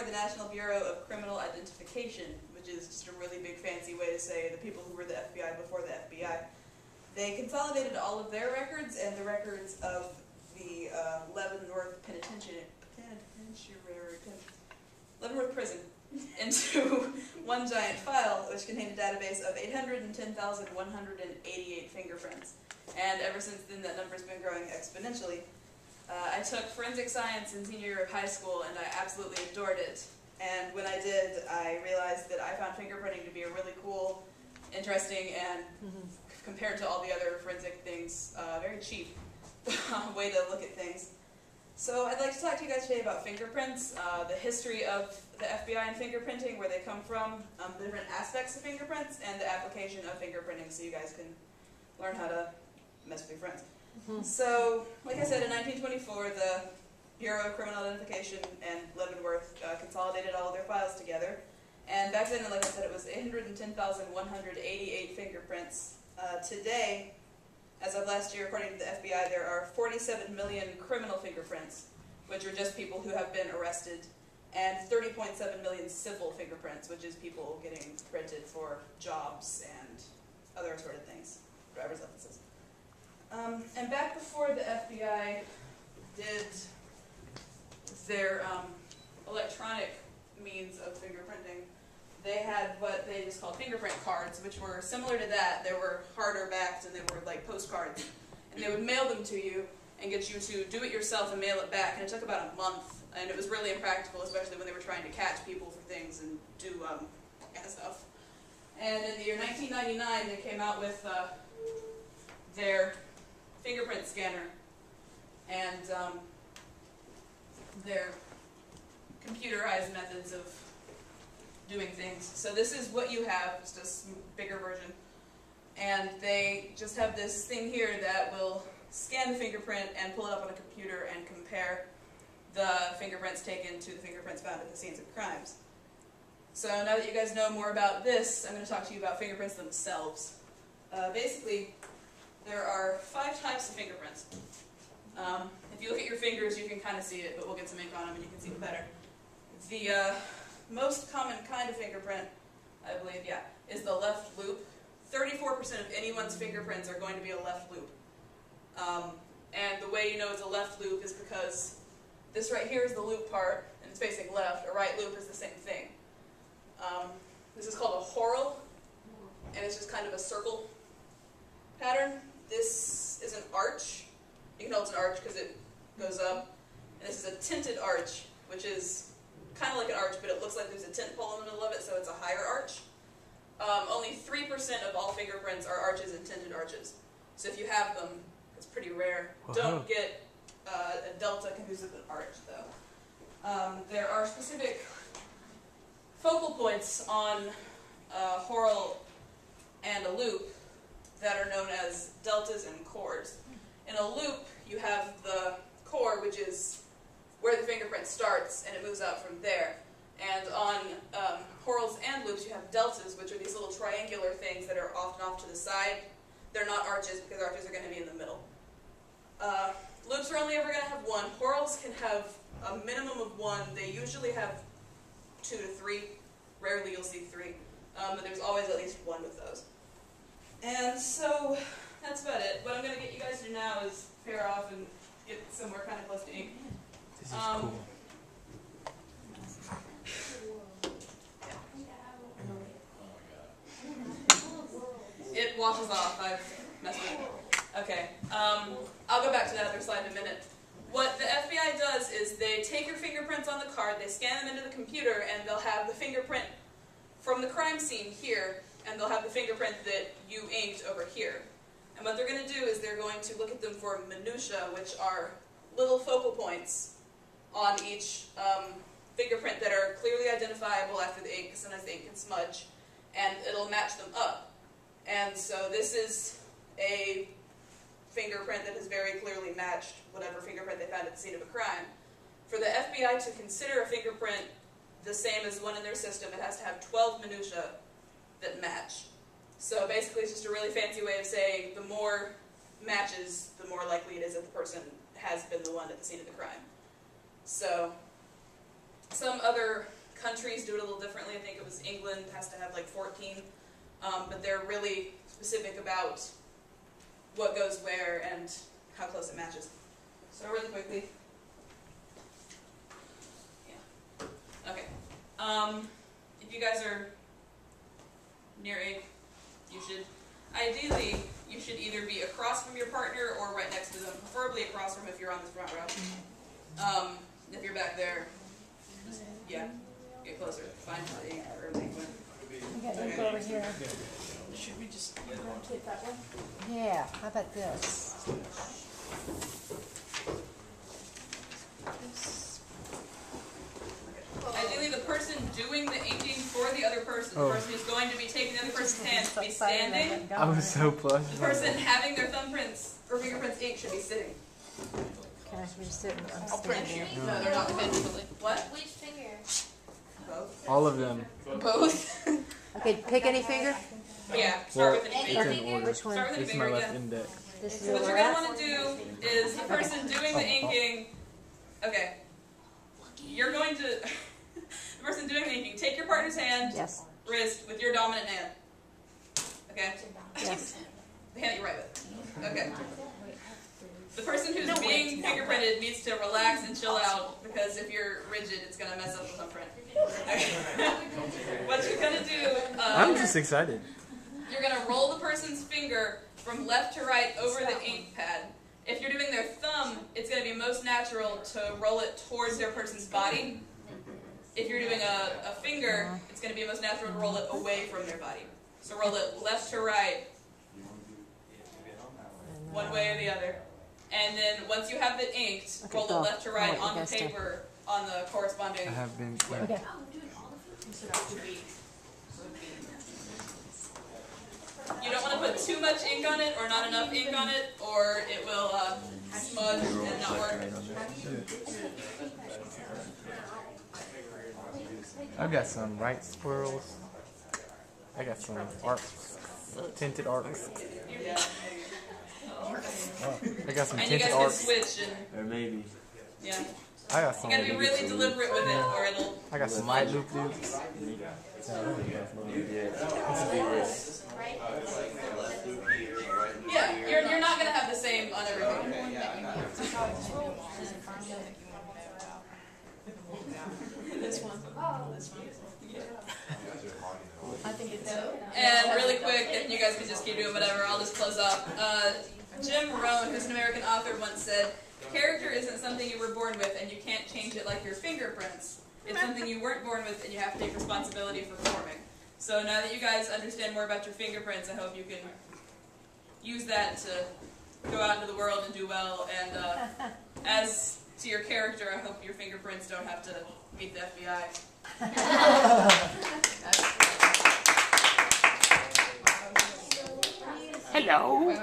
the National Bureau of Criminal Identification, which is just a really big fancy way to say the people who were the FBI before the FBI. They consolidated all of their records and the records of the Leavenworth Leavenworth Prison into one giant file, which contained a database of 810,188 fingerprints. And ever since then, that number's been growing exponentially. I took forensic science in senior year of high school, and I absolutely adored it. And when I did, I realized that I found fingerprinting to be a really cool, interesting, and compared to all the other forensic things, very cheap way to look at things. So I'd like to talk to you guys today about fingerprints, the history of the FBI and fingerprinting, where they come from, the different aspects of fingerprints, and the application of fingerprinting so you guys can learn how to mess with your friends. So, like I said, in 1924, the Bureau of Criminal Identification and Leavenworth consolidated all of their files together. And back then, like I said, it was 810,188 fingerprints. Today, as of last year, according to the FBI, there are 47 million criminal fingerprints, which are just people who have been arrested, and 30.7 million civil fingerprints, which is people getting printed for jobs and other sort of things, driver's licenses. And back before the FBI did their electronic means of fingerprinting, they had what they just called fingerprint cards, which were similar to that. They were harder backed, and they were like postcards. And they would mail them to you and get you to do it yourself and mail it back. And it took about a month, and it was really impractical, especially when they were trying to catch people for things and do kind of stuff. And in the year 1999, they came out with their fingerprint scanner and their computerized methods of doing things. So this is what you have, just a bigger version. And they just have this thing here that will scan the fingerprint and pull it up on a computer and compare the fingerprints taken to the fingerprints found at the scenes of crimes. So now that you guys know more about this, I'm going to talk to you about fingerprints themselves. Basically, there are 5 types of fingerprints. If you look at your fingers, you can kind of see it, but we'll get some ink on them and you can see it better. The most common kind of fingerprint, I believe, is the left loop. 34% of anyone's fingerprints are going to be a left loop. And the way you know it's a left loop is because this right here is the loop part, and it's facing left. A right loop is the same thing. This is called a whorl, and it's just kind of a circle pattern. This is an arch. You can tell it's an arch because it goes up. And this is a tinted arch, which is kind of like an arch, but it looks like there's a tint pole in the middle of it, so it's a higher arch. Only 3% of all fingerprints are arches and tinted arches. So if you have them, it's pretty rare. Don't get a delta confused with an arch, though. There are specific focal points on a whorl and a loop that are known as deltas and cores. In a loop, you have the core, which is where the fingerprint starts, and it moves out from there. And on whorls and loops, you have deltas, which are these little triangular things that are often off to the side. They're not arches, because arches are going to be in the middle. Loops are only ever going to have 1. Whorls can have a minimum of 1. They usually have 2 to 3. Rarely you'll see 3. But there's always at least 1 with those. And so, that's about it. What I'm going to get you guys to do now is pair off and get somewhere kind of close to ink. This is cool. It washes off. I've messed with it. Okay. I'll go back to that other slide in a minute. What the FBI does is they take your fingerprints on the card, they scan them into the computer, and they'll have the fingerprint from the crime scene here, and they'll have the fingerprint that you inked over here. And what they're going to do is they're going to look at them for minutia, which are little focal points on each fingerprint that are clearly identifiable after the ink, because sometimes the ink can smudge, and it'll match them up. And so this is a fingerprint that has very clearly matched whatever fingerprint they found at the scene of a crime. For the FBI to consider a fingerprint the same as one in their system, it has to have 12 minutia that match. So basically it's just a really fancy way of saying the more matches, the more likely it is that the person has been the one at the scene of the crime. So some other countries do it a little differently. I think it was England has to have like 14, but they're really specific about what goes where and how close it matches. So really quickly, yeah, okay. If you guys are near 8, ideally, you should either be across from your partner or right next to them, preferably across from if you're on this front row. If you're back there, yeah, get closer. Find the 8 or make one. Okay, go over here. Should we just Take that one? Yeah, how about this? Ideally, the person doing the inking for the other person, the person who's going to be taking the other person's hand, should be standing. I was so plush. The person having their thumbprints or fingerprints inked should be sitting. Can I just sit? I'll print you. No, they're not individually. What? Which finger? Both. All of them. Both? Okay, pick any finger. Yeah, start with Any any finger. It's in order. Which one? Start with This any is my finger, left yeah. index. This is What the you're going to left. want to do is the person doing the inking, okay, you're going to, the person doing the inking, take your partner's hand, Yes. wrist, with your dominant hand. Okay? Yes. The hand that you write with. Okay. The person who's being fingerprinted needs to relax and chill out, because if you're rigid, it's going to mess up the thumbprint. Okay. What you're going to do, I'm just excited. you're going to roll the person's finger from left to right over the ink pad. If you're doing their thumb, it's going to be most natural to roll it towards their person's body. If you're doing a finger, it's going to be most natural to roll it away from their body. So roll it left to right, one way or the other. And then once you have it inked, Okay, roll it go. left to right Alright, on you the guys do. paper on the corresponding. I have been. Okay. You don't want to put too much ink on it or not enough ink on it, or it will smudge and not work. I've got some right swirls. I got some arcs, tinted arcs. Yeah. I got some And you tinted guys can arcs. switch and Or maybe. yeah. I got You some. gotta be really deliberate with it, or it'll. I got some light loop loops. Yeah, you're not gonna have the same on everything. This one. This one. I think it's And really quick, if you guys can just keep doing whatever, I'll just close up. Jim Rohn, who's an American author, once said, "Character isn't something you were born with, and you can't change it like your fingerprints. It's something you weren't born with, and you have to take responsibility for forming." So now that you guys understand more about your fingerprints, I hope you can use that to go out into the world and do well. And as to your character, I hope your fingerprints don't have to meet the FBI. Hello. Wait.